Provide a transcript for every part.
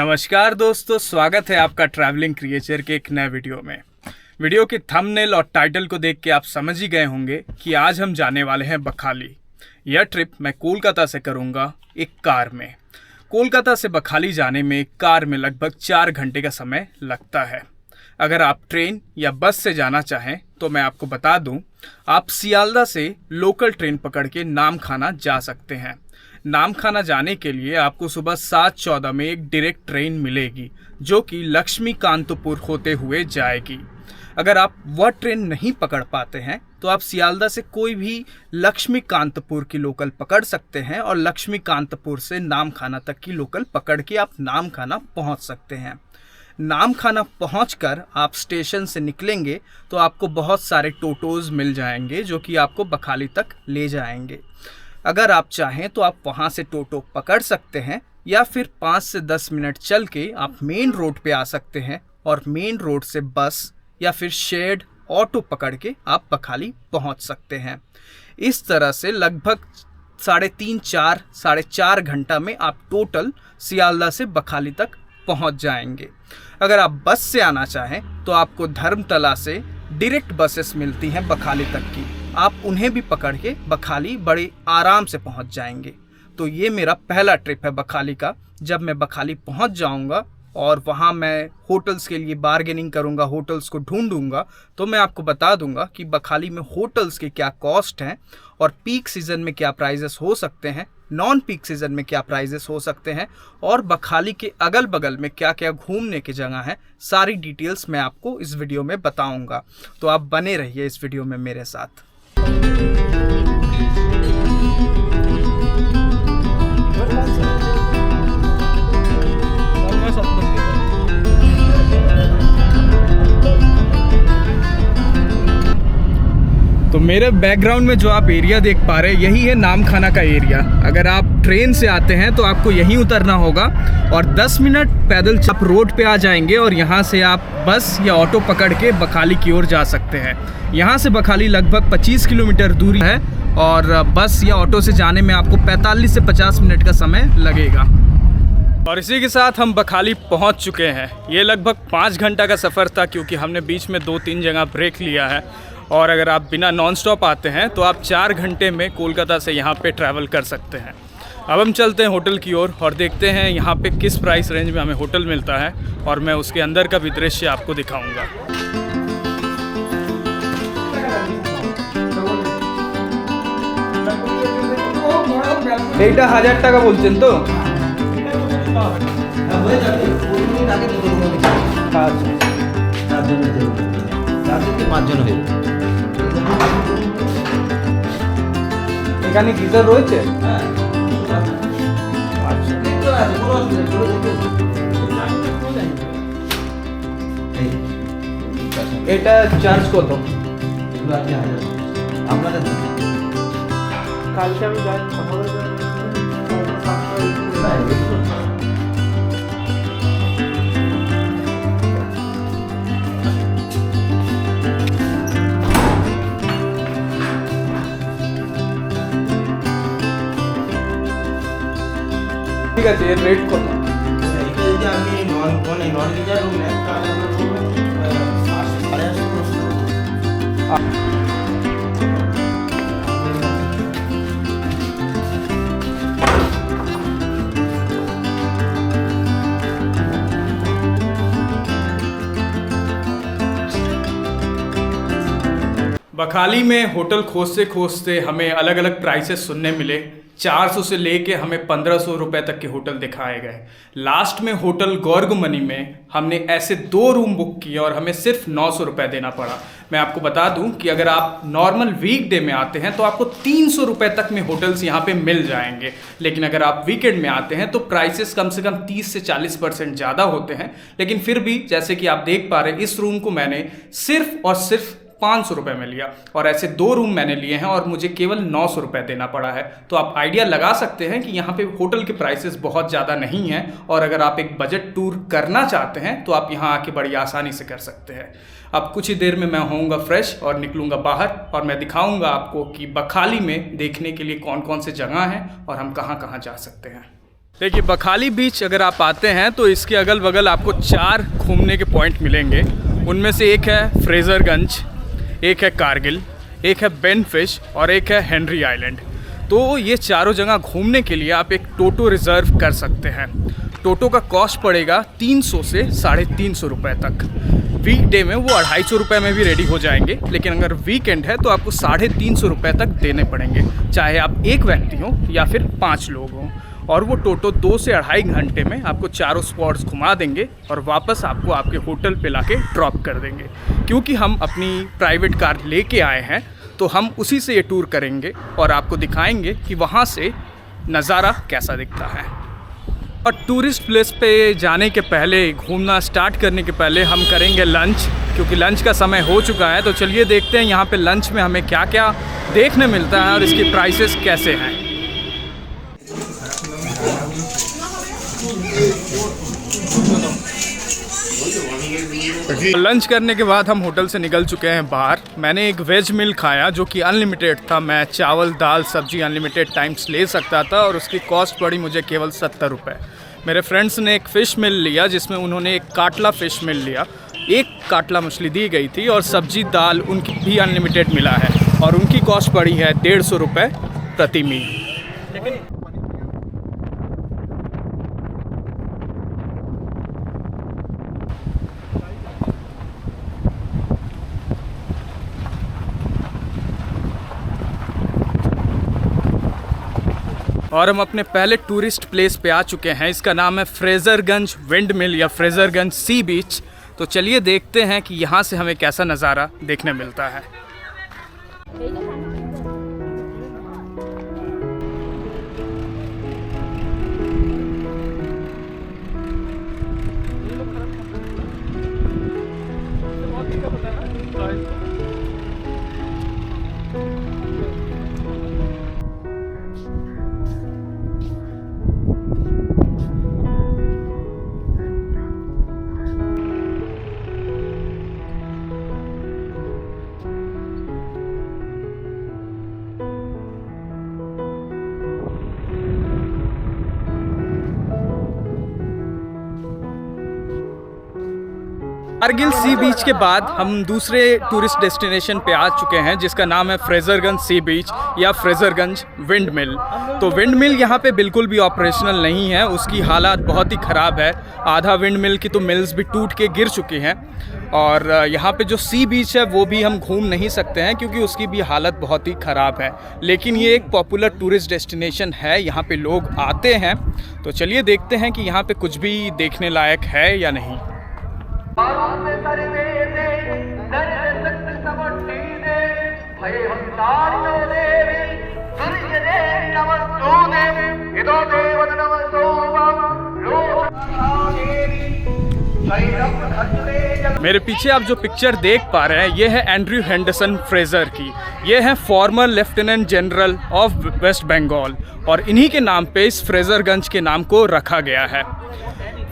नमस्कार दोस्तों, स्वागत है आपका ट्रैवलिंग क्रिएचर के एक नए वीडियो में। वीडियो के थंबनेल और टाइटल को देख के आप समझ ही गए होंगे कि आज हम जाने वाले हैं बखाली। यह ट्रिप मैं कोलकाता से करूंगा एक कार में। कोलकाता से बखाली जाने में एक कार में लगभग 4 घंटे का समय लगता है। अगर आप ट्रेन या बस से जाना चाहें तो मैं आपको बता दूं, आप सियालदा से लोकल ट्रेन पकड़ के नामखाना जा सकते हैं। नामखाना जाने के लिए आपको सुबह 7:14 में एक डायरेक्ट ट्रेन मिलेगी जो कि लक्ष्मीकांतपुर होते हुए जाएगी। अगर आप वह ट्रेन नहीं पकड़ पाते हैं तो आप सियालदा से कोई भी लक्ष्मीकांतपुर की लोकल पकड़ सकते हैं और लक्ष्मीकांतपुर से नामखाना तक की लोकल पकड़ के आप नामखाना पहुंच सकते हैं। नामखाना पहुंचकर आप स्टेशन से निकलेंगे तो आपको बहुत सारे टोटोज मिल जाएंगे जो कि आपको बखाली तक ले जाएंगे। अगर आप चाहें तो आप वहां से टोटो पकड़ सकते हैं या फिर 5 से 10 मिनट चल के आप मेन रोड पे आ सकते हैं और मेन रोड से बस या फिर शेयर्ड ऑटो पकड़ के आप बखाली पहुंच सकते हैं। इस तरह से लगभग 3.5-4 घंटा में आप टोटल सियालदा से बखाली तक पहुंच जाएंगे। अगर आप बस से आना चाहें तो आपको धर्मतला से डायरेक्ट बसेस मिलती हैं बखाली तक की, आप उन्हें भी पकड़ के बखाली बड़े आराम से पहुंच जाएंगे। तो ये मेरा पहला ट्रिप है बखाली का। जब मैं बखाली पहुंच जाऊंगा और वहां मैं होटल्स के लिए बार्गेनिंग करूंगा, होटल्स को ढूंढूंगा, तो मैं आपको बता दूंगा कि बखाली में होटल्स के क्या कॉस्ट हैं और पीक सीज़न में क्या प्राइजेस हो सकते हैं, नॉन पीक सीज़न में क्या प्राइजेस हो सकते हैं और बखाली के अगल बगल में क्या क्या घूमने की जगह है। सारी डिटेल्स मैं आपको इस वीडियो में बताऊंगा, तो आप बने रहिए इस वीडियो में मेरे साथ। तो मेरे बैकग्राउंड में जो आप एरिया देख पा रहे हैं यही है नामखाना का एरिया। अगर आप ट्रेन से आते हैं तो आपको यहीं उतरना होगा और 10 मिनट पैदल आप रोड पे आ जाएंगे और यहाँ से आप बस या ऑटो पकड़ के बखाली की ओर जा सकते हैं। यहाँ से बखाली लगभग 25 किलोमीटर दूरी है और बस या ऑटो से जाने में आपको 45 से 50 मिनट का समय लगेगा। और इसी के साथ हम बखाली पहुँच चुके हैं। ये लगभग 5 घंटा का सफ़र था क्योंकि हमने बीच में 2-3 जगह ब्रेक लिया है। और अगर आप बिना नॉन स्टॉप आते हैं तो आप 4 घंटे में कोलकाता से यहाँ पे ट्रैवल कर सकते हैं। अब हम चलते हैं होटल की ओर और देखते हैं यहाँ पे किस प्राइस रेंज में हमें होटल मिलता है और मैं उसके अंदर का भी दृश्य आपको दिखाऊंगा। এইটা 1000 টাকা বলছেন তো? এখানে গিজার রয়েছে? এটা চার্জ কত? আপনাদের কালকে আমি যাই ঠিক আছে। এর রেট কত? এটা যদি আমি নন গিজার রুম নেই তাহলে আমরা বলবো 850। बखाली में होटल खोजते खोजते हमें अलग अलग प्राइसेस सुनने मिले। 400 से लेके हमें 1500 रुपए तक के होटल दिखाए गए। लास्ट में होटल गौरगमनी में हमने ऐसे 2 रूम बुक किए और हमें सिर्फ 900 रुपये देना पड़ा। मैं आपको बता दूं कि अगर आप नॉर्मल वीकडे में आते हैं तो आपको 300 रुपये तक में होटल्स यहाँ पे मिल जाएंगे, लेकिन अगर आप वीकेंड में आते हैं तो प्राइसेस कम से कम 30 से 40% ज़्यादा होते हैं। लेकिन फिर भी जैसे कि आप देख पा रहे हैं, इस रूम को मैंने सिर्फ और सिर्फ 500 रुपये में लिया और ऐसे 2 रूम मैंने लिए हैं और मुझे केवल 900 रुपये देना पड़ा है। तो आप आइडिया लगा सकते हैं कि यहाँ पे होटल के प्राइसेस बहुत ज़्यादा नहीं हैं और अगर आप एक बजट टूर करना चाहते हैं तो आप यहाँ आके बड़ी आसानी से कर सकते हैं। अब कुछ ही देर में मैं होऊंगा फ्रेश और निकलूँगा बाहर और मैं दिखाऊँगा आपको कि बखाली में देखने के लिए कौन कौन से जगह हैं और हम कहाँ कहाँ जा सकते हैं। देखिए बखाली बीच अगर आप आते हैं तो इसके अगल बगल आपको 4 घूमने के पॉइंट मिलेंगे। उनमें से एक है फ्रेजरगंज, एक है कारगिल, एक है बेनफिश और एक है हेनरी आइलैंड। तो ये चारों जगह घूमने के लिए आप एक टोटो रिज़र्व कर सकते हैं। टोटो का कॉस्ट पड़ेगा 300 से 350 रुपये तक। वीकडे में वो 250 रुपये में भी रेडी हो जाएंगे, लेकिन अगर वीकेंड है तो आपको 350 रुपये तक देने पड़ेंगे, चाहे आप एक व्यक्ति हों या फिर 5 लोग हों। और वो टोटो 2 से 2.5 घंटे में आपको चारों स्पॉट्स घुमा देंगे और वापस आपको आपके होटल पे लाके ड्रॉप कर देंगे। क्योंकि हम अपनी प्राइवेट कार लेके आए हैं तो हम उसी से ये टूर करेंगे और आपको दिखाएंगे कि वहाँ से नज़ारा कैसा दिखता है। और टूरिस्ट प्लेस पे जाने के पहले, घूमना स्टार्ट करने के पहले हम करेंगे लंच, क्योंकि लंच का समय हो चुका है। तो चलिए देखते हैं यहाँ पे लंच में हमें क्या क्या देखने मिलता है और इसके प्राइसेस कैसे हैं। लंच करने के बाद हम होटल से निकल चुके हैं बाहर। मैंने एक वेज मील खाया जो कि अनलिमिटेड था। मैं चावल दाल सब्जी अनलिमिटेड टाइम्स ले सकता था और उसकी कॉस्ट पड़ी मुझे केवल 70 रुपये। मेरे फ्रेंड्स ने एक फ़िश मील लिया जिसमें उन्होंने एक काटला फ़िश मील लिया, एक काटला मछली दी गई थी और सब्जी दाल उनकी भी अनलिमिटेड मिला है और उनकी कॉस्ट पड़ी है 150 रुपये प्रति मील। और हम अपने पहले टूरिस्ट प्लेस पे आ चुके हैं। इसका नाम है फ्रेजरगंज विंड मिल या फ्रेजरगंज सी बीच। तो चलिए देखते हैं कि यहाँ से हमें कैसा नज़ारा देखने मिलता है। कारगिल सी बीच के बाद हम दूसरे टूरिस्ट डेस्टिनेशन पे आ चुके हैं जिसका नाम है फ्रेजरगंज सी बीच या फ्रेजरगंज विंड मिल। तो विंड मिल यहाँ पे बिल्कुल भी ऑपरेशनल नहीं है, उसकी हालत बहुत ही ख़राब है। आधा विंड मिल की तो मिल्स भी टूट के गिर चुकी हैं और यहाँ पे जो सी बीच है वो भी हम घूम नहीं सकते हैं क्योंकि उसकी भी हालत बहुत ही ख़राब है। लेकिन ये एक पॉपुलर टूरिस्ट डेस्टिनेशन है, यहाँ पे लोग आते हैं। तो चलिए देखते हैं कि यहाँ पे कुछ भी देखने लायक है या नहीं। मेरे पीछे आप जो पिक्चर देख पा रहे हैं ये है एंड्रयू हेंडरसन फ्रेजर की। ये है former lieutenant general of West Bengal और इन्हीं के नाम पे इस फ्रेजरगंज के नाम को रखा गया है।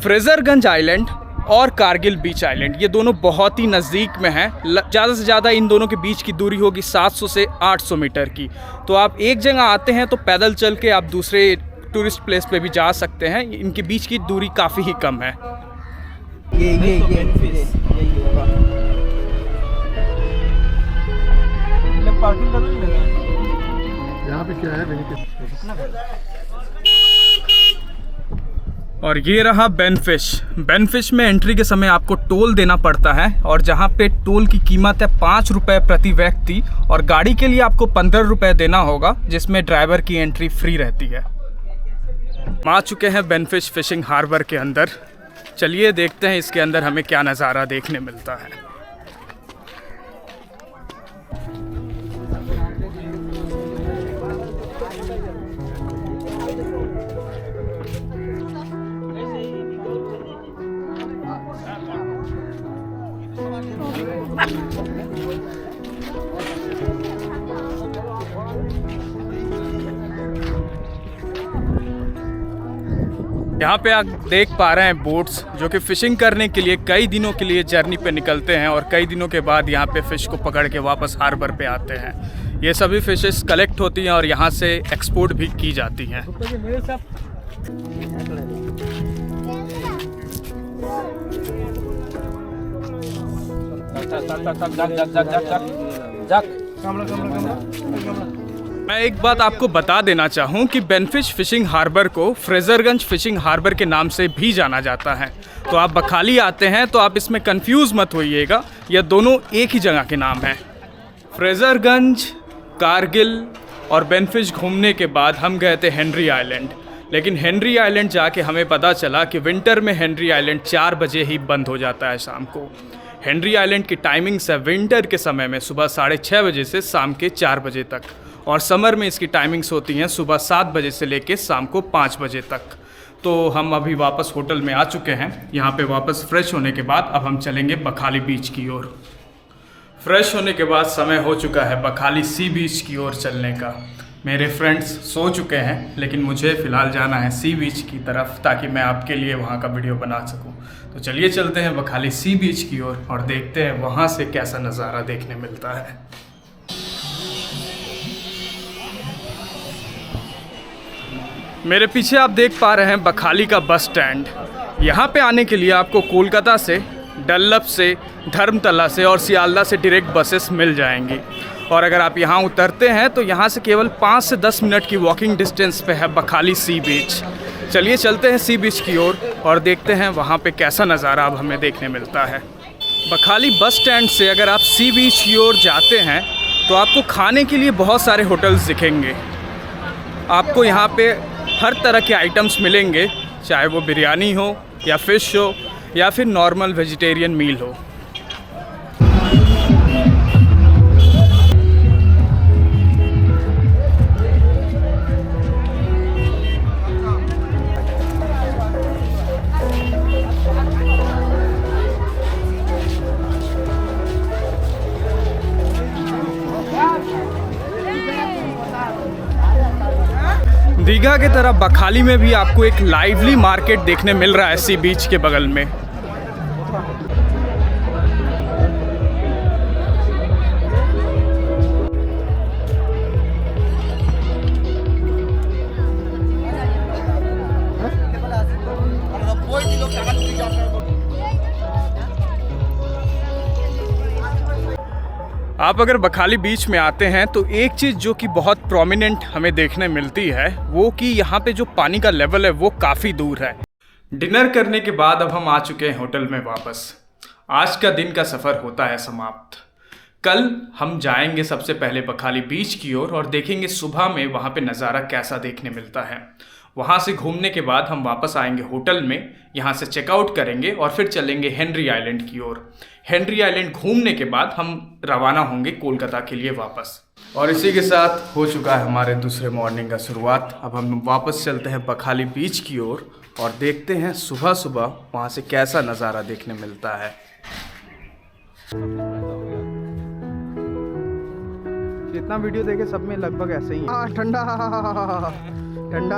फ्रेजरगंज आइलैंड और कारगिल बीच आइलैंड ये दोनों बहुत ही नज़दीक में हैं। ज़्यादा से ज़्यादा इन दोनों के बीच की दूरी होगी 700 से 800 मीटर की। तो आप एक जगह आते हैं तो पैदल चल के आप दूसरे टूरिस्ट प्लेस पे भी जा सकते हैं। इनके बीच की दूरी काफ़ी ही कम है। यही होगा। पार्किंग यहाँ पे क्या है? और ये रहा बेनफिश। बेनफिश में एंट्री के समय आपको टोल देना पड़ता है और जहाँ पे टोल की कीमत है 5 रुपये प्रति व्यक्ति और गाड़ी के लिए आपको 15 रुपये देना होगा, जिसमें ड्राइवर की एंट्री फ्री रहती है। हम आ चुके हैं बेनफिश फिशिंग हार्बर के अंदर। चलिए देखते हैं इसके अंदर हमें क्या नज़ारा देखने मिलता है। यहाँ पे आप देख पा रहे हैं बोट्स जो कि फ़िशिंग करने के लिए कई दिनों के लिए जर्नी पे निकलते हैं और कई दिनों के बाद यहाँ पे फ़िश को पकड़ के वापस हार्बर पे आते हैं। ये सभी फ़िशेस कलेक्ट होती हैं और यहाँ से एक्सपोर्ट भी की जाती हैं। मैं एक बात आपको बता देना चाहूँ कि बेनफिश फिशिंग हार्बर को फ्रेजरगंज फिशिंग हार्बर के नाम से भी जाना जाता है। तो आप बखाली आते हैं तो आप इसमें कंफ्यूज मत होइएगा, यह दोनों एक ही जगह के नाम हैं। फ्रेजरगंज, कारगिल और बेनफिश घूमने के बाद हम गए थे हेनरी आइलैंड, लेकिन हेनरी आइलैंड जाके हमें पता चला कि विंटर में हेनरी आइलैंड 4 बजे ही बंद हो जाता है शाम को। हेनरी आइलैंड की टाइमिंग्स है विंटर के समय में सुबह 6:30 बजे से शाम के 4 बजे तक, और समर में इसकी टाइमिंग्स होती हैं सुबह 7 बजे से लेकर शाम को 5 बजे तक। तो हम अभी वापस होटल में आ चुके हैं। यहाँ पे वापस फ्रेश होने के बाद अब हम चलेंगे बखाली बीच की ओर। फ्रेश होने के बाद समय हो चुका है बखाली सी बीच की ओर चलने का। मेरे फ्रेंड्स सो चुके हैं, लेकिन मुझे फ़िलहाल जाना है सी बीच की तरफ ताकि मैं आपके लिए वहाँ का वीडियो बना सकूँ। तो चलिए चलते हैं बखाली सी बीच की ओर और देखते हैं वहाँ से कैसा नज़ारा देखने मिलता है। मेरे पीछे आप देख पा रहे हैं बखाली का बस स्टैंड। यहाँ पे आने के लिए आपको कोलकाता से, डल्लभ से, धर्मतला से और सियालदा से डायरेक्ट बसेस मिल जाएंगी। और अगर आप यहाँ उतरते हैं तो यहाँ से केवल 5 से 10 मिनट की वॉकिंग डिस्टेंस पे है बखाली सी बीच। चलिए चलते हैं सी बीच की ओर और देखते हैं वहाँ पे कैसा नज़ारा अब हमें देखने मिलता है। बखाली बस स्टैंड से अगर आप सी बीच की ओर जाते हैं तो आपको खाने के लिए बहुत सारे होटल्स दिखेंगे। आपको यहाँ पे हर तरह के आइटम्स मिलेंगे, चाहे वो बिरयानी हो या फ़िश हो या फिर नॉर्मल वेजिटेरियन मील हो। दीघा की तरह बखाली में भी आपको एक लाइवली मार्केट देखने मिल रहा है सी बीच के बगल में। आप अगर बखाली बीच में आते हैं तो एक चीज़ जो कि बहुत प्रोमिनेंट हमें देखने मिलती है वो कि यहाँ पे जो पानी का लेवल है वो काफ़ी दूर है। डिनर करने के बाद अब हम आ चुके हैं होटल में वापस। आज का दिन का सफ़र होता है समाप्त। कल हम जाएंगे सबसे पहले बखाली बीच की ओर और देखेंगे सुबह में वहाँ पे नज़ारा कैसा देखने मिलता है। वहाँ से घूमने के बाद हम वापस आएंगे होटल में, यहाँ से चेकआउट करेंगे और फिर चलेंगे हेनरी आइलैंड की ओर। हेनरी आइलैंड घूमने के बाद हम रवाना होंगे कोलकाता के लिए वापस। और इसी के साथ हो चुका है हमारे दूसरे मॉर्निंग का शुरुआत। अब हम वापस चलते हैं बखाली बीच की ओर और देखते हैं सुबह सुबह वहाँ से कैसा नज़ारा देखने मिलता है। जितना वीडियो देखे सब में लगभग ऐसे ही है। ठंडा ठंडा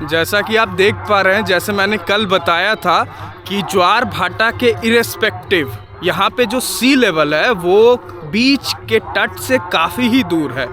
जैसा कि आप देख पा रहे हैं, जैसे मैंने कल बताया था कि ज्वार भाटा के इरेस्पेक्टिव यहाँ पे जो सी लेवल है वो बीच के तट से काफ़ी ही दूर है।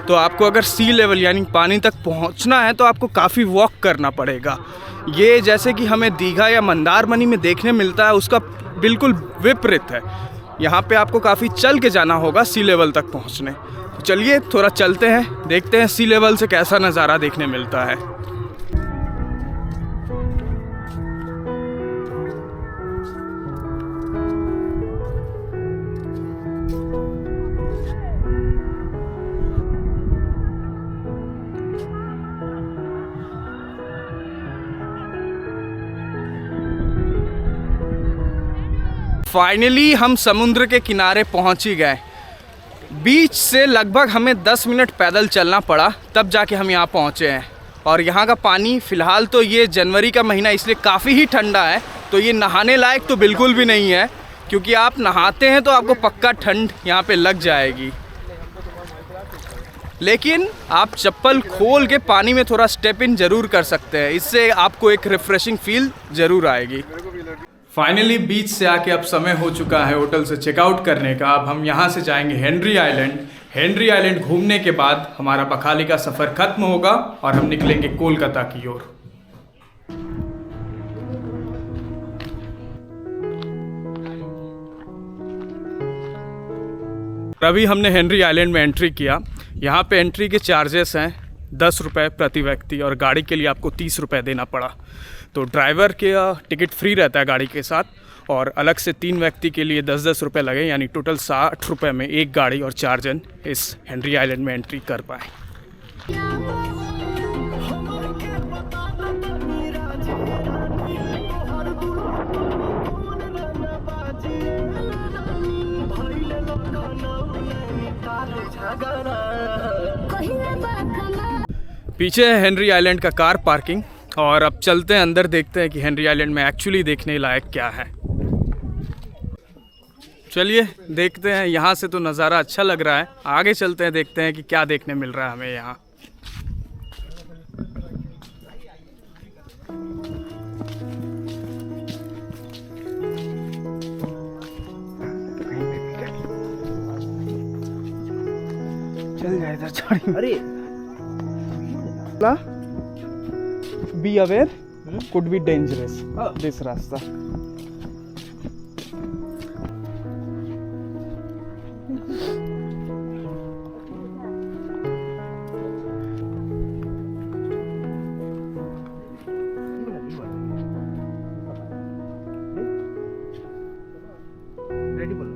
तो आपको अगर सी लेवल यानी पानी तक पहुँचना है तो आपको काफ़ी वॉक करना पड़ेगा। ये जैसे कि हमें दीघा या मंदारमनी में देखने मिलता है उसका बिल्कुल विपरीत है। यहाँ पे आपको काफ़ी चल के जाना होगा सी लेवल तक पहुँचने। तो चलिए थोड़ा चलते हैं, देखते हैं सी लेवल से कैसा नज़ारा देखने मिलता है। फाइनली हम समुद्र के किनारे पहुंच ही गए। बीच से लगभग हमें 10 मिनट पैदल चलना पड़ा, तब जाके हम यहाँ पहुँचे हैं। और यहाँ का पानी फ़िलहाल तो ये जनवरी का महीना इसलिए काफ़ी ही ठंडा है, तो ये नहाने लायक तो बिल्कुल भी नहीं है, क्योंकि आप नहाते हैं तो आपको पक्का ठंड यहाँ पे लग जाएगी। लेकिन आप चप्पल खोल के पानी में थोड़ा स्टेप इन ज़रूर कर सकते हैं, इससे आपको एक रिफ़्रेशिंग फील ज़रूर आएगी। फाइनली बीच से आके अब समय हो चुका है होटल से चेकआउट करने का। अब हम यहाँ से जाएंगे हेनरी आइलैंड। हेनरी आइलैंड घूमने के बाद हमारा बखाली का सफ़र खत्म होगा और हम निकलेंगे कोलकाता की ओर। अभी हमने हेनरी आइलैंड में एंट्री किया। यहाँ पे एंट्री के चार्जेस हैं 10 रुपये प्रति व्यक्ति और गाड़ी के लिए आपको 30 रुपये देना पड़ा। तो ड्राइवर के टिकट फ्री रहता है गाड़ी के साथ और अलग से 3 व्यक्ति के लिए 10-10 रुपये लगे, यानी टोटल 60 रुपये में एक गाड़ी और 4 जन इस हेनरी आइलैंड में एंट्री कर पाए। पीछे है हेनरी आइलैंड का कार पार्किंग और अब चलते हैं अंदर, देखते हैं कि हेनरी आइलैंड में एक्चुअली देखने लायक क्या है। चलिए देखते हैं। यहाँ से तो नज़ारा अच्छा लग रहा है, आगे चलते हैं, देखते हैं कि क्या देखने मिल रहा है हमें यहाँ। चल जाए इधर छोड़ी। अरे be aware, could be dangerous this रास्ता। रेडी बोलो।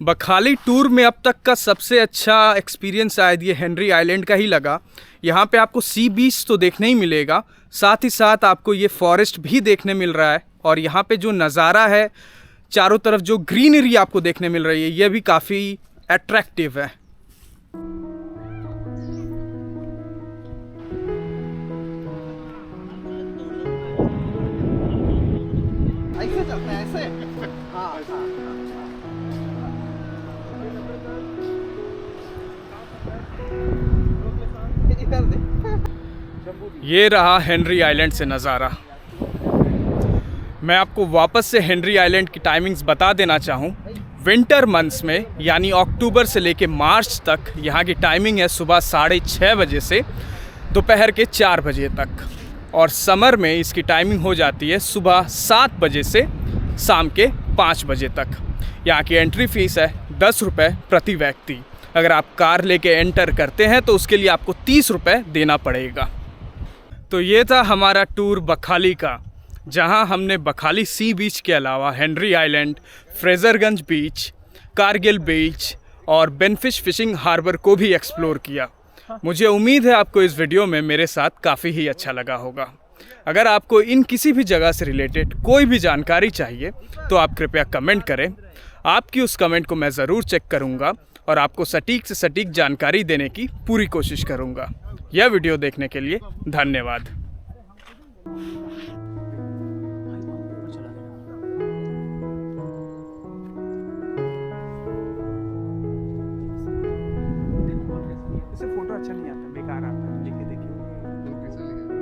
बखाली टूर में अब तक का सबसे अच्छा एक्सपीरियंस शायद ये हेनरी आइलैंड का ही लगा। यहाँ पे आपको सी बीच तो देखने ही मिलेगा, साथ ही साथ आपको ये फॉरेस्ट भी देखने मिल रहा है और यहाँ पे जो नज़ारा है, चारों तरफ जो ग्रीनरी आपको देखने मिल रही है, ये भी काफ़ी अट्रैक्टिव है। ऐसे चलते हैं, ऐसे। हाँ हाँ। ये रहा हेनरी आइलैंड से नज़ारा। मैं आपको वापस से हेनरी आइलैंड की टाइमिंग्स बता देना चाहूँ। विंटर मंथ्स में यानी अक्टूबर से लेके मार्च तक यहाँ की टाइमिंग है सुबह 6:30 बजे से दोपहर के 4 बजे तक, और समर में इसकी टाइमिंग हो जाती है सुबह 7 बजे से शाम के 5 बजे तक। यहाँ की एंट्री फीस है 10 रुपये प्रति व्यक्ति। अगर आप कार लेके एंटर करते हैं तो उसके लिए आपको 30 रुपये देना पड़ेगा। तो ये था हमारा टूर बखाली का, जहां हमने बखाली सी बीच के अलावा हेनरी आइलैंड, फ्रेजरगंज बीच, कारगिल बीच और बेनफिश फिशिंग हार्बर को भी एक्सप्लोर किया। मुझे उम्मीद है आपको इस वीडियो में मेरे साथ काफ़ी ही अच्छा लगा होगा। अगर आपको इन किसी भी जगह से रिलेटेड कोई भी जानकारी चाहिए तो आप कृपया कमेंट करें। आपकी उस कमेंट को मैं ज़रूर चेक करूँगा और आपको सटीक से सटीक जानकारी देने की पूरी कोशिश करूँगा। यह वीडियो देखने के लिए धन्यवाद।